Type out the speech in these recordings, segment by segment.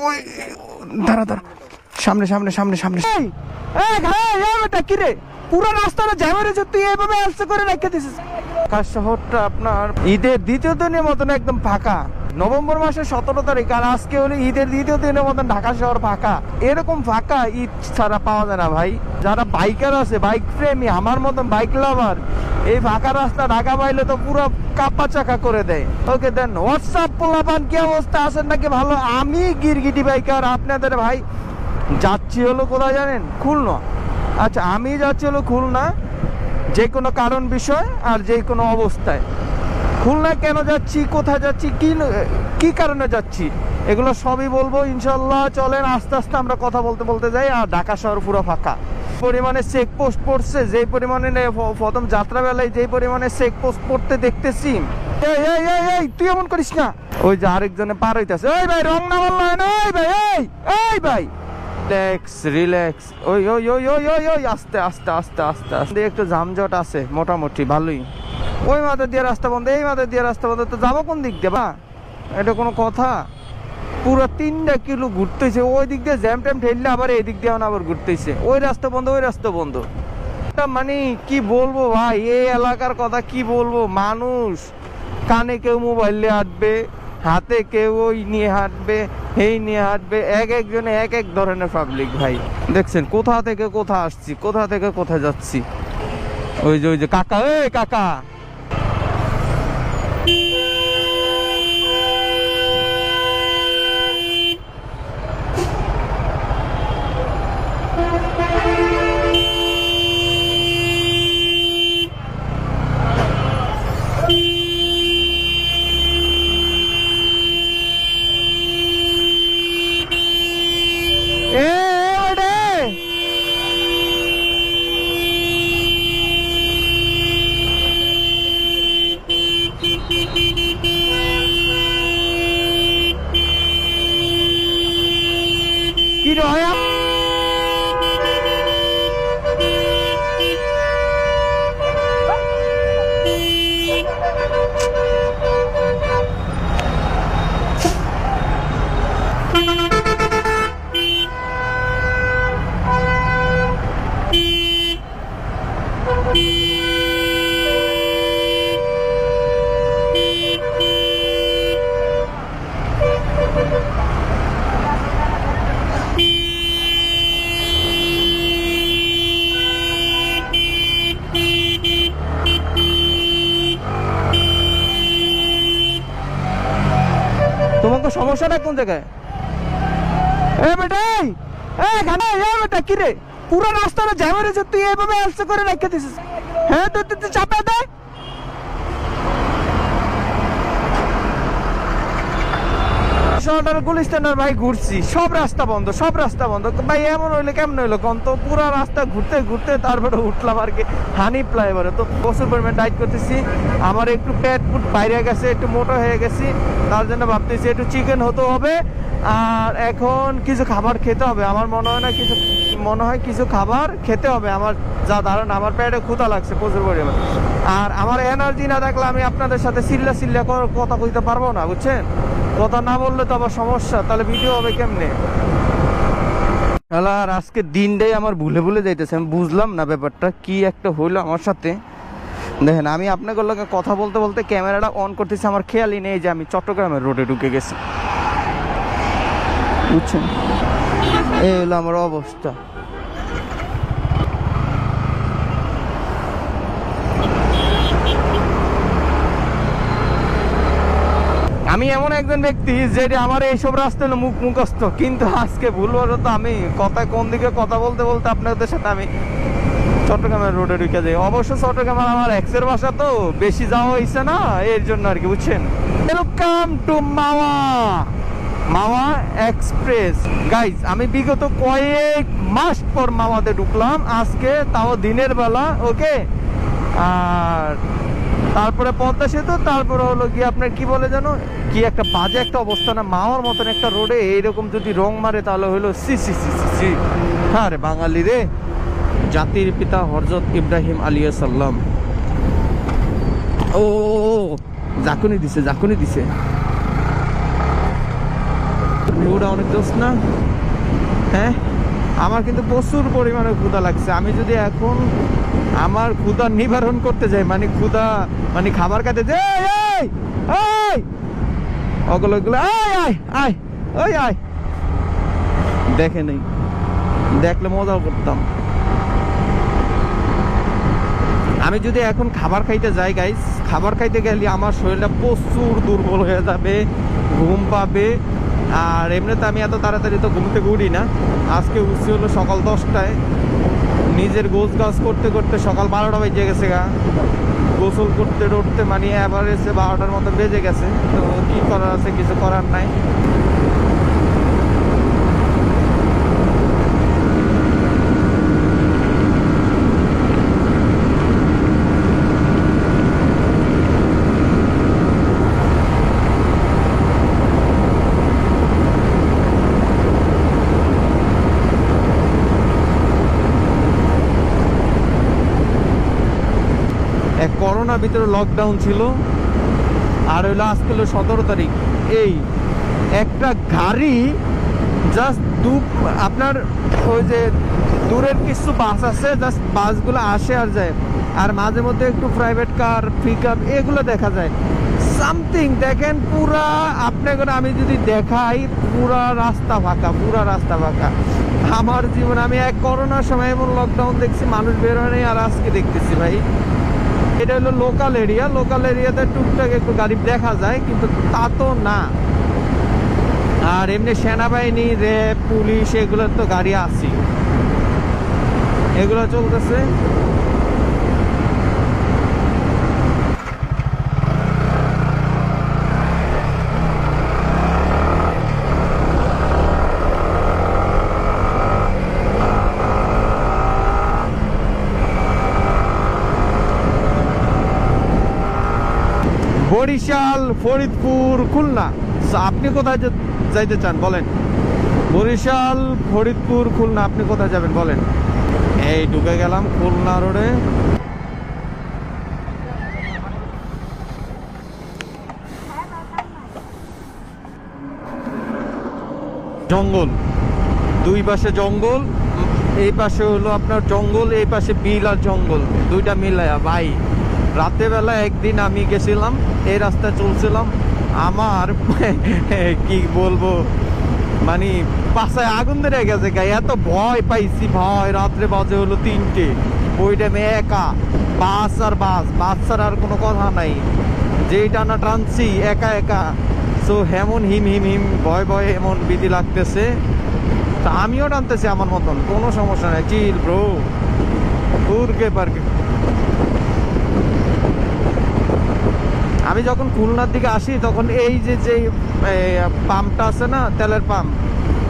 ওই দাঁড়া দাঁড়া, সামনে সামনে সামনে সামনে। বেটা কি রে, পুরো রাস্তাটা জ্যাম হয়েছে, তুই এইভাবে আলসে করে রেখে দিছিস। ঢাকা শহরটা আপনার ঈদের দ্বিতীয় দিনের মতন একদম ফাঁকা। নভেম্বর মাসের 17 তারিখ, আর আজকে হলো ঈদের দ্বিতীয় দিনের মতন ঢাকা শহর ফাঁকা। এরকম ফাঁকা ঈদ ছাড়া পাওয়া যায় না ভাই। যারা বাইকার আছে, বাইক প্রেমী, আমার মতন বাইক লাভার, এই ফাঁকা রাস্তা ঢাকা পাইলে তো পুরো কাপা চাকা করে দেয়। ওকে দেন হোয়াটসঅ্যাপ পোলাপান, কি অবস্থা, আছেন নাকি ভালো? আমি গিরগিটি বাইকার, আপনাদের ভাই যাচ্ছি হলো কোথায় জানেন? খুলনা। আচ্ছা, আমি যাচ্ছি হলো খুলনা, যে কোনো কারণ বিষয় আর যে কোনো অবস্থায়। খুলনা কেন যাচ্ছি, কোথায় যাচ্ছি, কি কারণে যাচ্ছি, এগুলো সবই বলবো ইনশাল্লাহ। চলেন আস্তে আস্তে আমরা কথা বলতে বলতে যাই। আর ঢাকা শহর পুরো ফাঁকা, পরিমাণে চেকপোস্ট পড়ছে, যেই পরিমাণে প্রথম যাত্রা বেলায় যেই পরিমাণে চেকপোস্ট পড়তে দেখতেছি। এই তুই এমন করিস না, ওই যে আরেকজনে পার হইতেছে। ওই ভাই রং না বললো না, ওই ভাই এই ভাই রিল্যাক্স রিল্যাক্স, ওই ওই ওই ওই ওই ওই আস্তে আস্তে আস্তে আস্তে আস্তে। একটু যানজট আছে মোটামুটি ভালোই। ওই মাথা দিয়ে রাস্তা বন্ধ, এই মাথা দিয়ে রাস্তা বন্ধ, তো যাবো কোন দিক দিয়ে? বা এটা কোনো কথা? পুরো 3 কিলো ঘুরতেছে, ওই দিক দিয়ে জ্যাম ট্যাম ঠেললে আবার এই দিক দিয়ে আবার ঘুরতেছে। ওই রাস্তা বন্ধ, ওই রাস্তা বন্ধ। মানে কি বলবো ভাই, এই এলাকার কথা কি বলবো। মানুষ কানে কেউ মোবাইল নিয়ে হাঁটবে, হাতে কেউ ওই নিয়ে হাঁটবে, এই নিয়ে হাঁটবে, এক একজনে এক এক ধরনের পাবলিক ভাই। দেখছেন কোথা থেকে কোথা আসছি, কোথা থেকে কোথায় যাচ্ছি। ওই যে কাকা, এই কাকা, কি রয়া তোমাকে সমস্যাটা কোন জায়গায়? বেটা কি রে, পুরো রাস্তাটা জ্যাম হয়েছে, তুই এইভাবে আলসে করে রেখে দিছিস। হ্যাঁ তুই চাপে দে। গুলিস্তানের ভাই ঘুরছি, সব রাস্তা বন্ধ, সব রাস্তা বন্ধ ভাই। এমন হইলে কেমন হইলো কোন তো? পুরো রাস্তা ঘুরতে ঘুরতে তারপরে উঠলাম আর কি হানি ফ্লাইওভারে। তো প্রচুর পরিমাণে ডাইট করতেছি, আমার একটু পেট ফুট বাইরে গেছে, একটু মোটা হয়ে গেছি, তার জন্য ভাবতেছি একটু চিকেন হতে হবে। আর এখন কিছু খাবার খেতে হবে, আমার মনে হয় কিছু খাবার খেতে হবে আমার, যা ধারণা। আমার পেটে ক্ষুধা লাগছে প্রচুর পরিমাণে, আর আমার এনার্জি না থাকলে আমি আপনাদের সাথে চিল্লা কথা কইতে পারবো না, বুঝছেন? কথা না বললে তো আবার সমস্যা, তাহলে ভিডিও হবে কেমনে? আর আজকে দিনটাই আমার ভুলে ভুলে যাইতেছে, আমি বুঝলাম না ব্যাপারটা কি একটা হইলো আমার সাথে। দেখেন আমি আপনাদের লোকে কথা বলতে বলতে ক্যামেরাটা অন করতেছি, আমার খেয়ালই নেই যে আমি চট্টগ্রামের রোডে ঢুকে গেছি, বুঝছেন? এই হলো আমার অবস্থা। আমি এমন একজন ব্যক্তি যেটা আমার এইসব রাস্তা হলো মুখস্থ, কিন্তু আজকে ভুলবশত আমি কোন দিকে কথা বলতে বলতে আপনাদের সাথে আমি চট্টগ্রামের রোডে ঢুকে যাই। অবশ্য চট্টগ্রাম আমার এক্সের বাসা, তো বেশি যাওয়া হয়েছে না, এর জন্য আর কি, বুঝছেন? Welcome to Mawa express guys. আমি বিগত কয়েক মাস পর মাওয়াতে ঢুকলাম আজকে, তাও দিনের বেলা। ওকে, আর তারপরে পদ্মা সেতু, তারপরে হলো গিয়ে আপনার কি বলে যেন, কি একটা বাজে একটা অবস্থা না? মাওয়ার মতন একটা রোডে এইরকম যদি রং মারে তাহলে হইলো সি সি সি সি সি। হ্যাঁ রে বাঙালি রে, জাতির পিতা হযরত ইব্রাহিম আলাইহিস সালাম। ও জাকুনি দিছে, জাকুনি দিছে। ভিউটা অনেক জোস না? হ্যাঁ, আমার কিন্তু প্রচুর পরিমাণে ক্ষুধা লাগছে। আমি যদি এখন আমার ক্ষুধা নিবারণ করতে যাই, মানে ক্ষুধা মানে খাবার খাইতে যাই, ওগুলো দেখে নেই, দেখলে মজাও করতাম। আমি যদি এখন খাবার খাইতে যাই গাইস, খাবার খাইতে গেলে আমার শরীরটা প্রচুর দুর্বল হয়ে যাবে, ঘুম পাবে। আর এমনিতে আমি এত তাড়াতাড়ি তো ঘুম থেকে উঠি না। আজকে উঠছি হলো সকাল 10টায়, নিজের গোছ গাছ করতে করতে সকাল 12টা বেজে গেছে গা। গোসল করতে করতে মানে এভারেজে 12টার মতো বেজে গেছে। তো কি করার আছে, কিছু করার নাই। করোনার ভিতরে লকডাউন ছিল, আর হইলো আজকে হলো 17 তারিখ। এই একটা গাড়ি জাস্ট আপনার ওই যে দূরের কিছু বাস আছে, জাস্ট বাসগুলো আসে আর যায়, আর মাঝে মধ্যে একটু প্রাইভেট কার, পিক আপ এগুলো দেখা যায়। সামথিং দেখেন পুরা আপনাকে আমি যদি দেখাই, পুরা রাস্তা ফাঁকা, পুরা রাস্তা ফাঁকা। আমার জীবনে আমি এক করোনার সময় এমন লকডাউন দেখছি, মানুষ বের হয় নাই, আর আজকে দেখতেছি ভাই। এটা হলো লোকাল এরিয়া, লোকাল এরিয়াতে টুকটাক একটু গাড়ি দেখা যায়, কিন্তু তা তো না। আর এমনি সেনাবাহিনী, র্যাব, পুলিশ এগুলোর তো গাড়ি আছে, এগুলো চলতেছে। বরিশাল, ফরিদপুর, খুলনা। আপনি কোথায় যাইতে চান বলেন? বরিশাল, ফরিদপুর, খুলনা, আপনি কোথায় যাবেন বলেন? এই ঢুকে গেলাম খুলনা রোডে। জঙ্গল, দুই পাশে জঙ্গল, এই পাশে হলো আপনার জঙ্গল, এই পাশে বিল আর জঙ্গল, দুইটা মিলায়া ভাই। রাতে বেলা একদিন আমি গেছিলাম, এই রাস্তায় চলছিলাম, আমার কি বলবো, মানে পাশায় আগুন ধরে গেছে গায়ে, এত ভয় পাইছি ভাই। রাত্রে বাজে হলো 3টে, ওই টাইমে একা, বাস আর বাস, বাস ছাড়া আর কোনো কথা নাই, যেই টানা টানছি একা একা। সো এমন হিম হিম হিম ভয় ভয় এমন ভীতি লাগতেছে। তা আমিও টানতেছি আমার মতন, কোনো সমস্যা নাই, চিল ব্রো, উড়কে পারকে। আমি যখন খুলনার দিকে আসি, তখন এই যে পাম্পটা আছে না, তেলের পাম্প,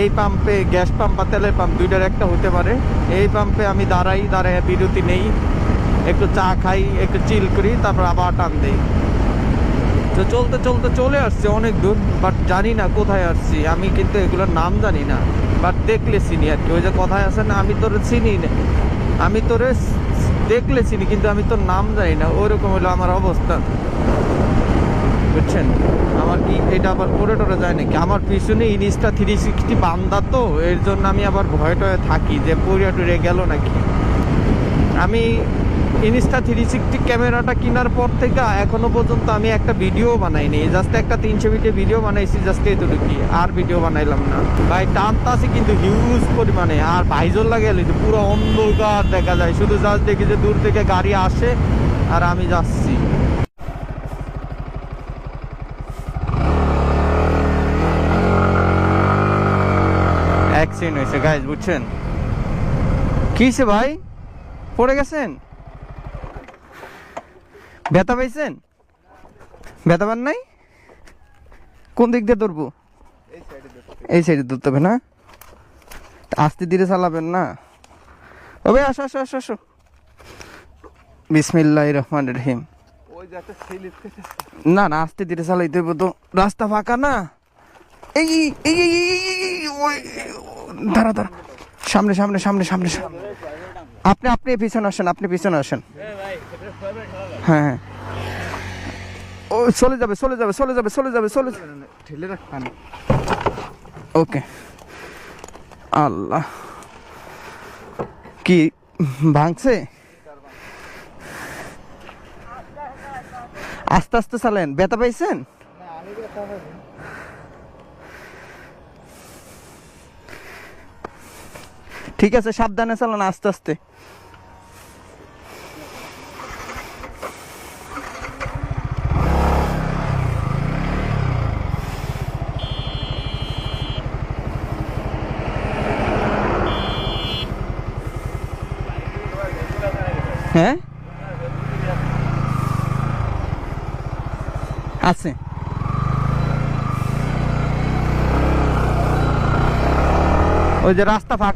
এই পাম্পে, গ্যাস পাম্প বা তেলের পাম্প দুইটার একটা হতে পারে, এই পাম্পে আমি দাঁড়াই, বিরতি নেই, একটু চা খাই, একটু চিল করি, তারপর আবার টান দিই। তো চলতে চলতে চলে আসছি অনেক দূর, বাট জানি না কোথায় আসছি। আমি কিন্তু এগুলোর নাম জানি না, বাট দেখলে চিনি আর কি। ওই যে কথায় আছে না, আমি তোরে চিনি না, আমি তোরে দেখলে চিনি, কিন্তু আমি তোর নাম জানি না। ওইরকম হলো আমার অবস্থা, বুঝছেন? আমার কি এটা আবার পরে টরে যায় নাকি? আমার পিছনে ইনস্টা 360 বান্দা, তো এর জন্য আমি আবার ভয় টয়ে থাকি যে পরে টরে গেল নাকি। আমি ইনস্টা 360 ক্যামেরাটা কেনার পর থেকে এখনো পর্যন্ত আমি একটা ভিডিও বানাইনি, জাস্ট একটা 300 ভিডিও বানাইছি, জাস্ট এতটুকুই, আর ভিডিও বানাইলাম না ভাই। টানটা আছে কিন্তু হিউজ পরিমাণে, আর ভাইজোর লাগে পুরো অন্ধকার দেখা যায়, শুধু জাস্ট দেখি যে দূর থেকে গাড়ি আসে আর আমি যাচ্ছি। অ্যাক্সিডেন্ট হয়েছে গাইজ, বুঝছেন? কিসে ভাই পড়ে গেছেন? ব্যথা পাইছেন? ব্যথা পান নাই? কোন দিক দিয়ে ধরবো? এই সাইডে ধরতে হবে না? আস্তে ধীরে চালাবেন না। ও ভাই আসো আসো আসো আসো। বিসমিল্লাহির রহমানির রহিম। না না, আস্তে ধীরে চালাইতে হবে তো, রাস্তা ফাঁকা না। এই এই দাঁড়া দাঁড়া, সামনে সামনে সামনে সামনে। আপনি আপনি পিছনে আসেন, আপনি পিছনে আসেন। হ্যাঁ হ্যাঁ, ও চলে যাবে চলে যাবে চলে যাবে চলে যাবে চলে যাবে, ঠেলে রাখবেন। ওকে। আল্লাহ, কি ভাঙছে? আস্তে আস্তে চালেন, ব্যথা পাইছেন? ঠিক আছে, সাবধানে চালান, আস্তে আস্তে। হ্যাঁ আছে, ওই যে রাস্তা ফাঁকা।